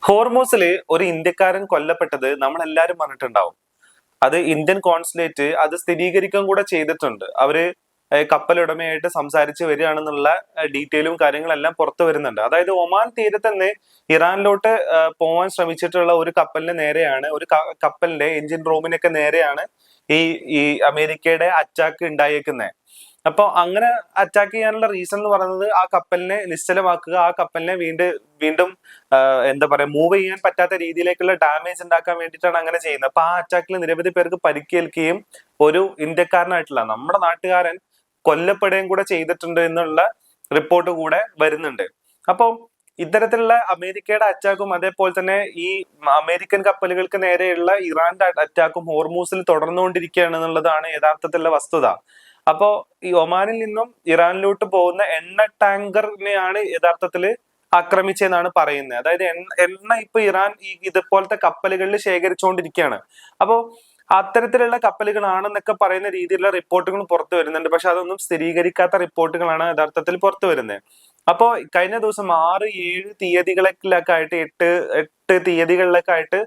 ഹോർമൂസില് ഒരു ഇന്ത്യക്കാരൻ കൊല്ലപ്പെട്ടത് നമ്മൾ എല്ലാരും പറഞ്ഞിട്ടുണ്ടാവും. അത് ഇന്ത്യൻ കോൺസുലേറ്റ് അത് സ്ഥിരീകരിക്കാൻ കൂടെ ചെയ്തിട്ടുണ്ട്. അവര് കപ്പലുടമയായിട്ട് സംസാരിച്ച് വരികയാണെന്നുള്ള ഡീറ്റെയിലും കാര്യങ്ങളെല്ലാം പുറത്തു വരുന്നുണ്ട്. അതായത് ഒമാൻ തീരത്ത് നിന്ന് ഇറാനിലോട്ട് പോവാൻ ശ്രമിച്ചിട്ടുള്ള ഒരു കപ്പലിന് നേരെയാണ്, ഒരു കപ്പലിന്റെ എഞ്ചിൻ റൂമിനൊക്കെ നേരെയാണ് ഈ ഈ അമേരിക്കയുടെ അറ്റാക്ക് ഉണ്ടായേക്കുന്നത്. അപ്പൊ അങ്ങനെ അറ്റാക്ക് ചെയ്യാനുള്ള റീസൺ എന്ന് പറയുന്നത് ആ കപ്പലിനെ നിശ്ചലമാക്കുക, ആ കപ്പലിനെ വീണ്ടും എന്താ പറയാ മൂവ് ചെയ്യാൻ പറ്റാത്ത രീതിയിലേക്കുള്ള ഡാമേജ് ഉണ്ടാക്കാൻ വേണ്ടിയിട്ടാണ് അങ്ങനെ ചെയ്യുന്നത്. അപ്പൊ ആ അറ്റാക്കിൽ നിരവധി പേർക്ക് പരിക്കേൽക്കുകയും ഒരു ഇന്ത്യക്കാരനായിട്ടുള്ള നമ്മുടെ നാട്ടുകാരൻ കൊല്ലപ്പെടുകയും കൂടെ ചെയ്തിട്ടുണ്ട് എന്നുള്ള റിപ്പോർട്ട് കൂടെ വരുന്നുണ്ട്. അപ്പം ഇത്തരത്തിലുള്ള അമേരിക്കയുടെ അറ്റാക്കും അതേപോലെ തന്നെ ഈ അമേരിക്കൻ കപ്പലുകൾക്ക് നേരെയുള്ള ഇറാന്റെ അറ്റാക്കും ഹോർമൂസിൽ തുടർന്നുകൊണ്ടിരിക്കുകയാണ് എന്നുള്ളതാണ് യഥാർത്ഥത്തിലുള്ള വസ്തുത. അപ്പോ ഈ ഒമാനിൽ നിന്നും ഇറാനിലോട്ട് പോകുന്ന എണ്ണ ടാങ്കറിനെയാണ് യഥാർത്ഥത്തില് ആക്രമിച്ചെന്നാണ് പറയുന്നത്. അതായത് എണ്ണ ഇപ്പൊ ഇറാൻ ഈ ഇതുപോലത്തെ കപ്പലുകളിൽ ശേഖരിച്ചുകൊണ്ടിരിക്കുകയാണ്. അപ്പോ അത്തരത്തിലുള്ള കപ്പലുകളാണെന്നൊക്കെ പറയുന്ന രീതിയിലുള്ള റിപ്പോർട്ടുകൾ പുറത്തു വരുന്നുണ്ട്. പക്ഷെ അതൊന്നും സ്ഥിരീകരിക്കാത്ത റിപ്പോർട്ടുകളാണ് യഥാർത്ഥത്തിൽ പുറത്തു വരുന്നത്. അപ്പോ കഴിഞ്ഞ ദിവസം 6-7 തീയതികളിലൊക്കെ ആയിട്ട് എട്ട് തീയതികളിലൊക്കെ ആയിട്ട്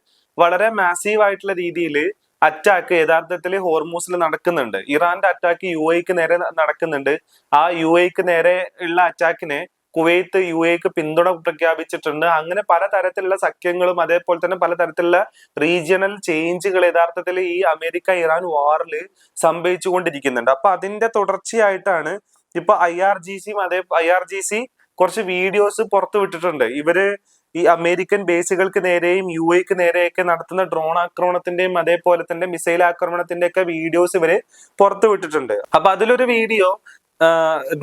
വളരെ മാസീവ് ആയിട്ടുള്ള രീതിയിൽ അറ്റാക്ക് യഥാർത്ഥത്തിൽ ഹോർമൂസിൽ നടക്കുന്നുണ്ട്. ഇറാന്റെ അറ്റാക്ക് UAEക്ക് നേരെ നടക്കുന്നുണ്ട്. ആ UAEക്ക് നേരെ ഉള്ള അറ്റാക്കിനെ കുവൈത്ത് UAEക്ക് പിന്തുണ പ്രഖ്യാപിച്ചിട്ടുണ്ട്. അങ്ങനെ പലതരത്തിലുള്ള സഖ്യങ്ങളും അതേപോലെ തന്നെ പലതരത്തിലുള്ള റീജിയണൽ ചേഞ്ചുകൾ യഥാർത്ഥത്തിൽ ഈ അമേരിക്ക ഇറാൻ വാറിൽ സംഭവിച്ചുകൊണ്ടിരിക്കുന്നുണ്ട്. അപ്പൊ അതിന്റെ തുടർച്ചയായിട്ടാണ് ഇപ്പൊ IRGC കുറച്ച് വീഡിയോസ് പുറത്തു വിട്ടിട്ടുണ്ട്. ഇവര് ഈ അമേരിക്കൻ ബേസുകൾക്ക് നേരെയും UAEക്ക് നേരെയൊക്കെ നടത്തുന്ന ഡ്രോൺ ആക്രമണത്തിന്റെയും അതേപോലെ തന്നെ മിസൈൽ ആക്രമണത്തിന്റെ ഒക്കെ വീഡിയോസ് ഇവര് പുറത്തു വിട്ടിട്ടുണ്ട്. അപ്പൊ അതിലൊരു വീഡിയോ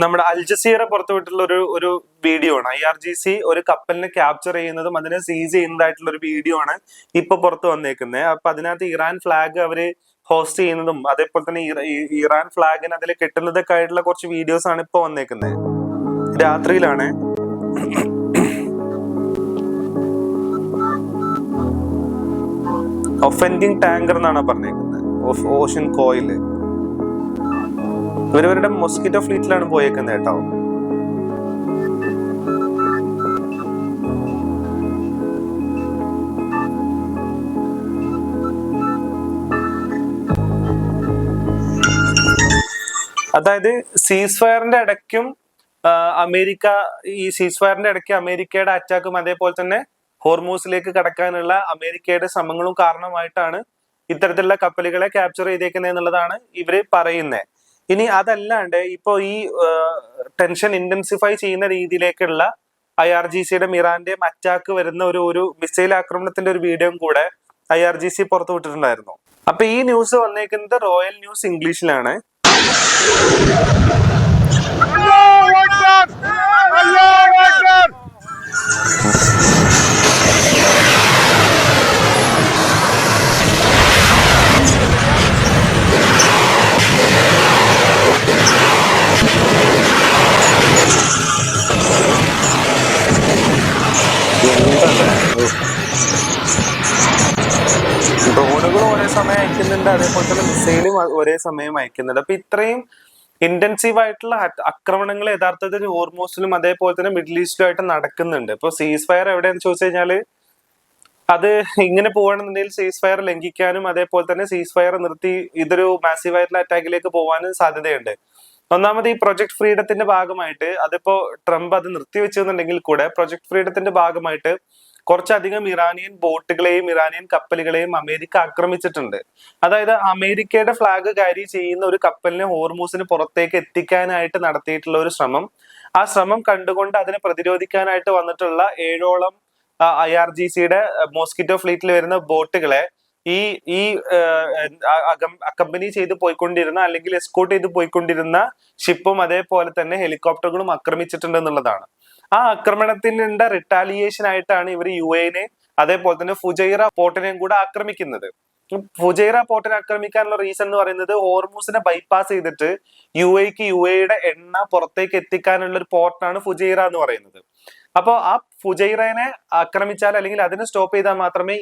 നമ്മുടെ അൽ ജസീറ പുറത്തുവിട്ടുള്ള ഒരു വീഡിയോ ആണ്. IRGC ഒരു കപ്പലിനെ ക്യാപ്ചർ ചെയ്യുന്നതും അതിനെ സീസ് ചെയ്യുന്നതായിട്ടുള്ള ഒരു വീഡിയോ ആണ് ഇപ്പൊ പുറത്തു വന്നേക്കുന്നത്. അപ്പൊ അതിനകത്ത് ഇറാൻ ഫ്ലാഗ് അവര് ഹോസ്റ്റ് ചെയ്യുന്നതും അതേപോലെ തന്നെ ഇറാൻ ഫ്ലാഗിന് അതിൽ കെട്ടുന്നതൊക്കെ ആയിട്ടുള്ള കുറച്ച് വീഡിയോസ് ആണ് ഇപ്പൊ വന്നേക്കുന്നത്. രാത്രിയിലാണ്. ഒഫൻഡിങ് ടാങ്കർ എന്നാണ് പറഞ്ഞേക്കുന്നത്. Ocean coil. ഇവരുടെ മൊസ്കിറ്റോ ഫ്ലീറ്റിലാണ് പോയേക്കുന്നത് കേട്ടോ. അതായത് സീസ് ഫയറിന്റെ ഇടയ്ക്കും അമേരിക്കയുടെ അറ്റാക്കും അതേപോലെ തന്നെ ഹോർമൂസിലേക്ക് കടക്കാനുള്ള അമേരിക്കയുടെ ശ്രമങ്ങളും കാരണമായിട്ടാണ് ഇത്തരത്തിലുള്ള കപ്പലുകളെ ക്യാപ്ചർ ചെയ്തേക്കുന്നത് എന്നുള്ളതാണ് ഇവര് പറയുന്നത്. ഇനി അതല്ലാണ്ട് ഇപ്പോ ഈ ടെൻഷൻ ഇന്റൻസിഫൈ ചെയ്യുന്ന രീതിയിലേക്കുള്ള IRGCയുടെ ഇറാന്റെയും അറ്റാക്ക് വരുന്ന ഒരു മിസൈൽ ആക്രമണത്തിന്റെ ഒരു വീഡിയോയും കൂടെ IRGC പുറത്തു വിട്ടിട്ടുണ്ടായിരുന്നു. അപ്പൊ ഈ ന്യൂസ് വന്നേക്കുന്നത് റോയൽ ന്യൂസ് ഇംഗ്ലീഷിലാണ്. ഡ്രോണുകൾ ഒരേ സമയം അയക്കുന്നുണ്ട്, അതേപോലെ തന്നെ മിസൈലും ഒരേ സമയം അയക്കുന്നുണ്ട്. അപ്പൊ ഇത്രയും ഇന്റൻസീവ് ആയിട്ടുള്ള ആക്രമണങ്ങൾ യഥാർത്ഥത്തിൽ ഹോർമൂസിലും അതേപോലെ തന്നെ മിഡിൽ ഈസ്റ്റിലും ആയിട്ട് നടക്കുന്നുണ്ട്. ഇപ്പൊ സീസ് ഫയർ എവിടെയാന്ന് ചോദിച്ചു കഴിഞ്ഞാല് അത് ഇങ്ങനെ പോകണമെന്നുണ്ടെങ്കിൽ സീസ് ഫയർ ലംഘിക്കാനും അതേപോലെ തന്നെ സീസ് ഫയർ നിർത്തി ഇതൊരു മാസീവ് ആയിട്ടുള്ള അറ്റാക്കിലേക്ക് പോകാനും സാധ്യതയുണ്ട്. ഒന്നാമത് ഈ പ്രൊജക്ട് ഫ്രീഡത്തിന്റെ ഭാഗമായിട്ട് അതിപ്പോ ട്രംപ് അത് നിർത്തിവെച്ചെന്നുണ്ടെങ്കിൽ കൂടെ പ്രൊജക്ട് ഫ്രീഡത്തിന്റെ ഭാഗമായിട്ട് കുറച്ചധികം ഇറാനിയൻ ബോട്ടുകളെയും ഇറാനിയൻ കപ്പലുകളെയും അമേരിക്ക ആക്രമിച്ചിട്ടുണ്ട്. അതായത് അമേരിക്കയുടെ ഫ്ലാഗ് ക്യാരി ചെയ്യുന്ന ഒരു കപ്പലിനെ ഹോർമൂസിന് പുറത്തേക്ക് എത്തിക്കാനായിട്ട് നടത്തിയിട്ടുള്ള ഒരു ശ്രമം, ആ ശ്രമം കണ്ടുകൊണ്ട് അതിനെ പ്രതിരോധിക്കാനായിട്ട് വന്നിട്ടുള്ള 7ഓളം IRGCയുടെ മോസ്കിറ്റോ ഫ്ലീറ്റിൽ വരുന്ന ബോട്ടുകളെ ഈ അക്കമ്പനി ചെയ്ത് പോയിക്കൊണ്ടിരുന്ന അല്ലെങ്കിൽ എസ്കോർട്ട് ചെയ്ത് പോയിക്കൊണ്ടിരുന്ന ഷിപ്പും അതേപോലെ തന്നെ ഹെലികോപ്റ്ററുകളും ആക്രമിച്ചിട്ടുണ്ട് എന്നുള്ളതാണ്. ആ ആക്രമണത്തിന്റെ റിട്ടാലിയേഷൻ ആയിട്ടാണ് ഇവർ UAE അതേപോലെ തന്നെ ഫുജൈറ പോർട്ടിനെയും കൂടെ ആക്രമിക്കുന്നത്. ഫുജൈറ പോർട്ടിനെ ആക്രമിക്കാനുള്ള റീസൺ എന്ന് പറയുന്നത് ഹോർമൂസിനെ ബൈപ്പാസ് ചെയ്തിട്ട് UAEയുടെ എണ്ണ പുറത്തേക്ക് എത്തിക്കാനുള്ള ഒരു പോർട്ടാണ് ഫുജൈറ എന്ന് പറയുന്നത്. അപ്പൊ ആ ഫുജൈറനെ ആക്രമിച്ചാൽ അല്ലെങ്കിൽ അതിനെ സ്റ്റോപ്പ് ചെയ്താൽ മാത്രമേ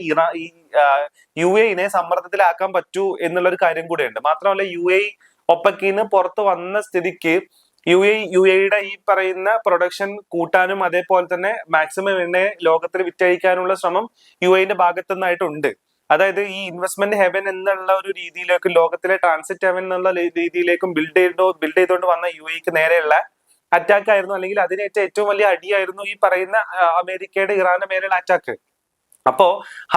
UAE സമ്മർദ്ദത്തിലാക്കാൻ പറ്റൂ എന്നുള്ള ഒരു കാര്യം കൂടെയുണ്ട്. മാത്രമല്ല OPECന്ന് പുറത്ത് വന്ന സ്ഥിതിക്ക് യു എയുടെ ഈ പറയുന്ന പ്രൊഡക്ഷൻ കൂട്ടാനും അതേപോലെ തന്നെ മാക്സിമം എണ്ണയെ ലോകത്തിൽ വിറ്റഴിക്കാനുള്ള ശ്രമം യുടെ ഭാഗത്തു നിന്നായിട്ടുണ്ട്. അതായത് ഈ ഇൻവെസ്റ്റ്മെന്റ് ഹെവൻ എന്നുള്ള ഒരു രീതിയിലേക്കും ലോകത്തിലെ ട്രാൻസിറ്റ് ഹെവൻ എന്നുള്ള രീതിയിലേക്കും ബിൽഡ് ചെയ്തുകൊണ്ട് വന്ന യുഎഇക്ക് നേരെയുള്ള അറ്റാക്ക് ആയിരുന്നു, അല്ലെങ്കിൽ അതിനേറ്റ ഏറ്റവും വലിയ അടിയായിരുന്നു ഈ പറയുന്ന അമേരിക്കയുടെ ഇറാന്റെ മേലുള്ള അറ്റാക്ക്. അപ്പോ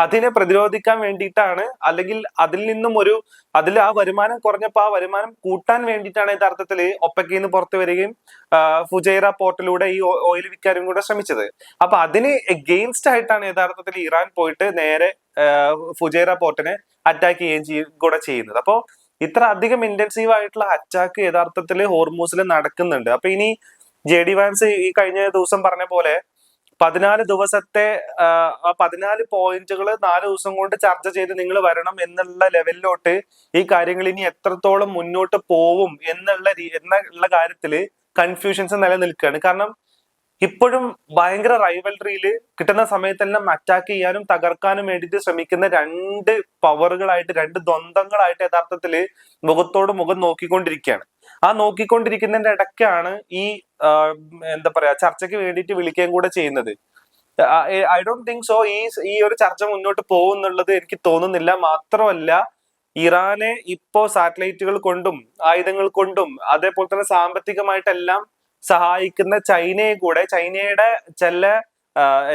അതിനെ പ്രതിരോധിക്കാൻ വേണ്ടിയിട്ടാണ്, അല്ലെങ്കിൽ അതിൽ ആ വരുമാനം കുറഞ്ഞപ്പോ ആ വരുമാനം കൂട്ടാൻ വേണ്ടിയിട്ടാണ് യഥാർത്ഥത്തിൽ ഒപെക്കിൽ നിന്ന് പുറത്തു വരികയും ഫുജൈറ പോർട്ടിലൂടെ ഈ ഓയിൽ വിൽക്കാനും കൂടെ ശ്രമിച്ചത്. അപ്പൊ അതിന് എഗെയിൻസ്റ്റ് ആയിട്ടാണ് യഥാർത്ഥത്തിൽ ഇറാൻ പോയിട്ട് നേരെ ഫുജൈറ പോർട്ടിനെ അറ്റാക്ക് ചെയ്യുകയും കൂടെ ചെയ്യുന്നത്. അപ്പോ ഇത്ര അധികം ഇന്റൻസീവ് ആയിട്ടുള്ള അറ്റാക്ക് യഥാർത്ഥത്തിൽ ഹോർമൂസിൽ നടക്കുന്നുണ്ട്. അപ്പൊ ഇനി JD വാൻസ് ഈ കഴിഞ്ഞ ദിവസം പറഞ്ഞ പോലെ 14 ദിവസത്തെ 14 പോയിന്റുകൾ 4 ദിവസം കൊണ്ട് ചർച്ച ചെയ്ത് നിങ്ങൾ വരണം എന്നുള്ള ലെവലിലോട്ട് ഈ കാര്യങ്ങൾ ഇനി എത്രത്തോളം മുന്നോട്ട് പോവും എന്നുള്ള കാര്യത്തില് കൺഫ്യൂഷൻസ് നിലനിൽക്കുകയാണ്. കാരണം ഇപ്പോഴും ഭയങ്കര റൈവൽറിയില് കിട്ടുന്ന സമയത്തെല്ലാം അറ്റാക്ക് ചെയ്യാനും തകർക്കാനും വേണ്ടിയിട്ട് ശ്രമിക്കുന്ന രണ്ട് പവറുകളായിട്ട്, രണ്ട് ദ്വന്ദ്ങ്ങളായിട്ട് യഥാർത്ഥത്തില് മുഖത്തോട് മുഖം നോക്കിക്കൊണ്ടിരിക്കുകയാണ്. ആ നോക്കിക്കൊണ്ടിരിക്കുന്നതിന്റെ ഇടയ്ക്കാണ് ഈ എന്താ പറയാ ചർച്ചയ്ക്ക് വേണ്ടിയിട്ട് വിളിക്കുകയും കൂടെ ചെയ്യുന്നത്. ഐ ഡോണ്ട് തിങ്ക് സോ ഈ ഒരു ചർച്ച മുന്നോട്ട് പോകും എന്നുള്ളത് എനിക്ക് തോന്നുന്നില്ല. മാത്രമല്ല, ഇറാനെ ഇപ്പോ സാറ്റലൈറ്റുകൾ കൊണ്ടും ആയുധങ്ങൾ കൊണ്ടും അതേപോലെ തന്നെ സാമ്പത്തികമായിട്ടെല്ലാം സഹായിക്കുന്ന ചൈനയുടെ ചില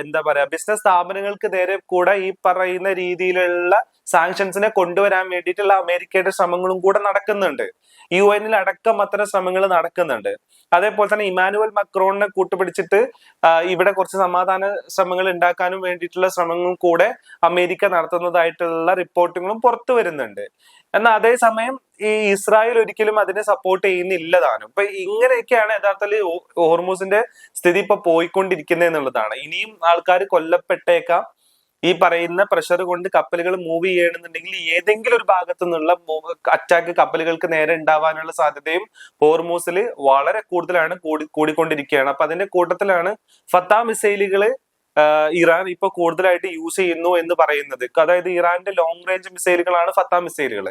എന്താ പറയാ ബിസിനസ് സ്ഥാപനങ്ങൾക്ക് നേരെ കൂടെ ഈ പറയുന്ന രീതിയിലുള്ള സാങ്ഷൻസിനെ കൊണ്ടുവരാൻ വേണ്ടിയിട്ടുള്ള അമേരിക്കയുടെ ശ്രമങ്ങളും കൂടെ നടക്കുന്നുണ്ട്. UN അടക്കം അത്തരം ശ്രമങ്ങൾ നടക്കുന്നുണ്ട്. അതേപോലെ തന്നെ ഇമാനുവൽ മക്രോണിനെ കൂട്ടുപിടിച്ചിട്ട് ഇവിടെ കുറച്ച് സമാധാന ശ്രമങ്ങൾ ഉണ്ടാക്കാനും വേണ്ടിയിട്ടുള്ള ശ്രമങ്ങളും കൂടെ അമേരിക്ക നടത്തുന്നതായിട്ടുള്ള റിപ്പോർട്ടുകളും പുറത്തു വരുന്നുണ്ട്. എന്നാൽ അതേസമയം ഈ ഇസ്രായേൽ ഒരിക്കലും അതിനെ സപ്പോർട്ട് ചെയ്യുന്നില്ല താനും. ഇപ്പൊ ഇങ്ങനെയൊക്കെയാണ് യഥാർത്ഥത്തിൽ ഹോർമൂസിന്റെ സ്ഥിതി ഇപ്പൊ പോയിക്കൊണ്ടിരിക്കുന്നത് എന്നുള്ളതാണ്. ഇനിയും ആൾക്കാർ കൊല്ലപ്പെട്ടേക്കാം. ഈ പറയുന്ന പ്രഷർ കൊണ്ട് കപ്പലുകൾ മൂവ് ചെയ്യണമെന്നുണ്ടെങ്കിൽ ഏതെങ്കിലും ഒരു ഭാഗത്തു നിന്നുള്ള അറ്റാക്ക് കപ്പലുകൾക്ക് നേരെ ഉണ്ടാവാനുള്ള സാധ്യതയും ഹോർമൂസിൽ വളരെ കൂടുതലാണ്, കൂടിക്കൊണ്ടിരിക്കുകയാണ്. അപ്പൊ അതിന്റെ കൂട്ടത്തിലാണ് ഫത്താ മിസൈലുകള് ഇറാൻ ഇപ്പൊ കൂടുതലായിട്ട് യൂസ് ചെയ്യുന്നു എന്ന് പറയുന്നത്. അതായത് ഇറാന്റെ ലോങ് റേഞ്ച് മിസൈലുകളാണ് ഫത്താ മിസൈലുകൾ.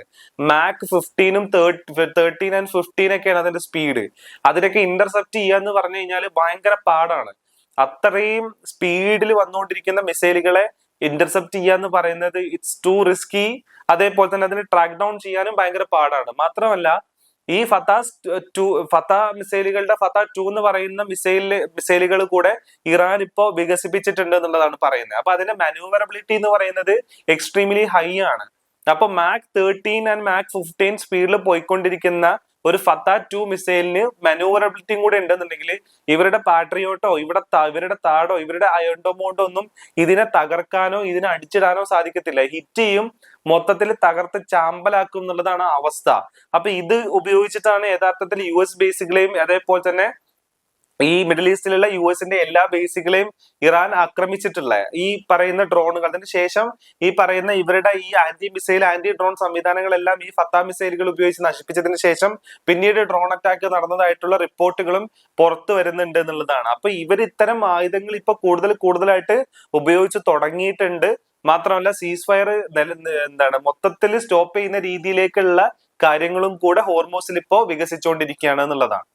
മാക് 15ഉം 13 ആൻഡ് 15 ഒക്കെയാണ് അതിന്റെ സ്പീഡ്. അതിനൊക്കെ ഇന്റർസെപ്റ്റ് ചെയ്യാന്ന് പറഞ്ഞു കഴിഞ്ഞാൽ ഭയങ്കര പാടാണ്. അത്രയും സ്പീഡിൽ വന്നുകൊണ്ടിരിക്കുന്ന മിസൈലുകളെ ഇന്റർസെപ്റ്റ് ചെയ്യാന്ന് പറയുന്നത് ഇറ്റ്സ് ടു റിസ്കി. അതേപോലെ തന്നെ അതിന് ട്രാക്ക് ഡൗൺ ചെയ്യാനും ഭയങ്കര പാടാണ്. മാത്രമല്ല, ഈ ഫത്താ മിസൈലുകളുടെ ഫത്താ 2 എന്ന് പറയുന്ന മിസൈലുകൾ കൂടെ ഇറാൻ ഇപ്പോൾ വികസിപ്പിച്ചിട്ടുണ്ട് എന്നുള്ളതാണ് പറയുന്നത്. അപ്പൊ അതിന്റെ മാനൂവറബിലിറ്റി എന്ന് പറയുന്നത് എക്സ്ട്രീംലി ഹൈ ആണ്. അപ്പൊ മാക് 13 ആൻഡ് മാക് 15 സ്പീഡിൽ പോയിക്കൊണ്ടിരിക്കുന്ന ഒരു ഫത്താ 2 മിസൈലിന് മാനൂവറബിലിറ്റിയും കൂടെ ഉണ്ടെന്നുണ്ടെങ്കിൽ ഇവരുടെ പാട്രിയോട്ടോ ഇവരുടെ താടോ ഇവരുടെ അയൺഡോമോണ്ടോ ഒന്നും ഇതിനെ തകർക്കാനോ ഇതിനെ അടിച്ചിടാനോ സാധിക്കത്തില്ല. ഹിറ്റ് ചെയ്യും, മൊത്തത്തിൽ തകർത്ത് ചാമ്പലാക്കും എന്നുള്ളതാണ് അവസ്ഥ. അപ്പൊ ഇത് ഉപയോഗിച്ചിട്ടാണ് യഥാർത്ഥത്തിൽ US ബേസുകളെയും അതേപോലെ തന്നെ ഈ മിഡിൽ ഈസ്റ്റിലുള്ള US എല്ലാ ബേസുകളെയും ഇറാൻ ആക്രമിച്ചിട്ടുള്ള ഈ പറയുന്ന ഡ്രോണുകൾ. അതിനുശേഷം ഈ പറയുന്ന ഇവരുടെ ഈ ആന്റി ഡ്രോൺ സംവിധാനങ്ങളെല്ലാം ഈ ഫത്താ മിസൈലുകൾ ഉപയോഗിച്ച് നശിപ്പിച്ചതിന് ശേഷം പിന്നീട് ഡ്രോൺ അറ്റാക്ക് നടന്നതായിട്ടുള്ള റിപ്പോർട്ടുകളും പുറത്തു വരുന്നുണ്ട് എന്നുള്ളതാണ്. അപ്പൊ ഇവർ ഇത്തരം ആയുധങ്ങൾ ഇപ്പൊ കൂടുതലായിട്ട് ഉപയോഗിച്ച് തുടങ്ങിയിട്ടുണ്ട്. മാത്രമല്ല, സീസ് ഫയർ മൊത്തത്തിൽ സ്റ്റോപ്പ് ചെയ്യുന്ന രീതിയിലേക്കുള്ള കാര്യങ്ങളും കൂടെ ഹോർമോസിൽ ഇപ്പോ വികസിച്ചുകൊണ്ടിരിക്കുകയാണ് എന്നുള്ളതാണ്.